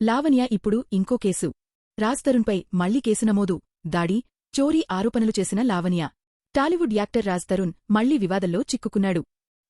లావణ్య ఇప్పుడు ఇంకో కేసు. రాజ్ తరుణ్పై మళ్లీ కేసు నమోదు. దాడి, చోరీ ఆరోపణలు చేసిన లావణ్య. టాలీవుడ్ యాక్టర్ రాజ్ తరుణ్ మళ్లీ వివాదంలో చిక్కుకున్నాడు.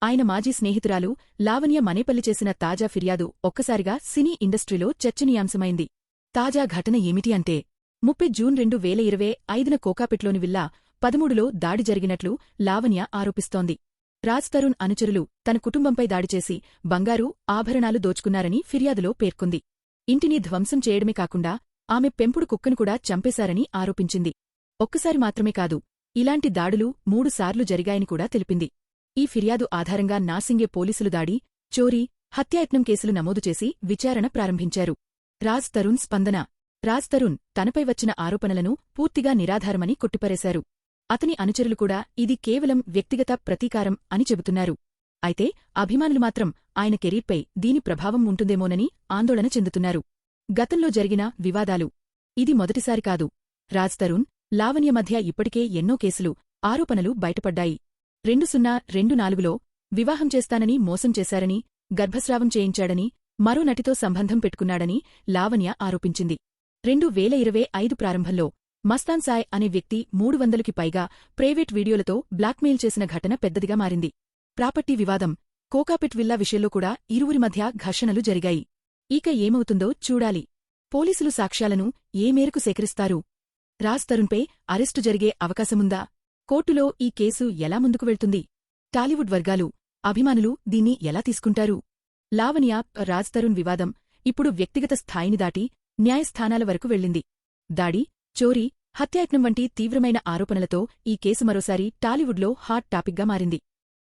ఆయన మాజీ స్నేహితురాలు లావణ్య మనేపల్లి చేసిన తాజా ఫిర్యాదు ఒక్కసారిగా సినీ ఇండస్ట్రీలో చర్చనీయాంశమైంది. తాజా ఘటన ఏమిటి అంటే 30 జూన్ 2025న కోకాపెట్లోని విల్లా 13లో దాడి జరిగినట్లు లావణ్య ఆరోపిస్తోంది. రాజ్ తరుణ్ అనుచరులు తన కుటుంబంపై దాడిచేసి బంగారు, ఆభరణాలు దోచుకున్నారని ఫిర్యాదులో పేర్కొంది. ఇంటిని ధ్వంసం చేయడమే కాకుండా ఆమె పెంపుడు కుక్కను కూడా చంపేశారని ఆరోపించింది. ఒక్కసారి మాత్రమే కాదు, ఇలాంటి దాడులు 3 సార్లు జరిగాయని కూడా తెలిపింది. ఈ ఫిర్యాదు ఆధారంగా నార్సింగే పోలీసులు దాడి, చోరీ, హత్యాయత్నం కేసులు నమోదు చేసి విచారణ ప్రారంభించారు. రాజ్ తరుణ్ స్పందన. రాజ్ తరుణ్ తనపై వచ్చిన ఆరోపణలను పూర్తిగా నిరాధారమని కొట్టిపారేశారు. అతని అనుచరులు కూడా ఇది కేవలం వ్యక్తిగత ప్రతీకారం అని చెబుతున్నారు. అయితే అభిమానులు మాత్రం ఆయన కెరీర్పై దీని ప్రభావం ఉంటుందేమోనని ఆందోళన చెందుతున్నారు. గతంలో జరిగిన వివాదాలు. ఇది మొదటిసారి కాదు. రాజ్ తరుణ్, లావణ్య మధ్య ఇప్పటికే ఎన్నో కేసులు, ఆరోపణలు బయటపడ్డాయి. 2024లో వివాహం చేస్తానని మోసం చేశారని, గర్భస్రావం చేయించాడని, మరో నటితో సంబంధం పెట్టుకున్నాడని లావణ్య ఆరోపించింది. 2025 ప్రారంభంలో మస్తాన్ సాయ్ అనే వ్యక్తి 300కి పైగా ప్రైవేట్ వీడియోలతో బ్లాక్మెయిల్ చేసిన ఘటన పెద్దదిగా మారింది. ప్రాపర్టీ వివాదం, కోకాపెట్ విల్లా విషయంలో కూడా ఇరువురి మధ్య ఘర్షణలు జరిగాయి. ఇక ఏమవుతుందో చూడాలి. పోలీసులు సాక్ష్యాలను ఏ మేరకు సేకరిస్తారు? రాజ్ తరుణ్పై అరెస్టు జరిగే అవకాశముందా? కోర్టులో ఈ కేసు ఎలా ముందుకు వెళ్తుంది? టాలీవుడ్ వర్గాలు, అభిమానులు దీన్ని ఎలా తీసుకుంటారు? లావణ్య, రాజ్ తరుణ్ వివాదం ఇప్పుడు వ్యక్తిగత స్థాయిని దాటి న్యాయస్థానాల వరకు వెళ్ళింది. దాడి, చోరీ, హత్యాయత్నం వంటి తీవ్రమైన ఆరోపణలతో ఈ కేసు మరోసారి టాలీవుడ్లో హాట్ టాపిక్గా మారింది.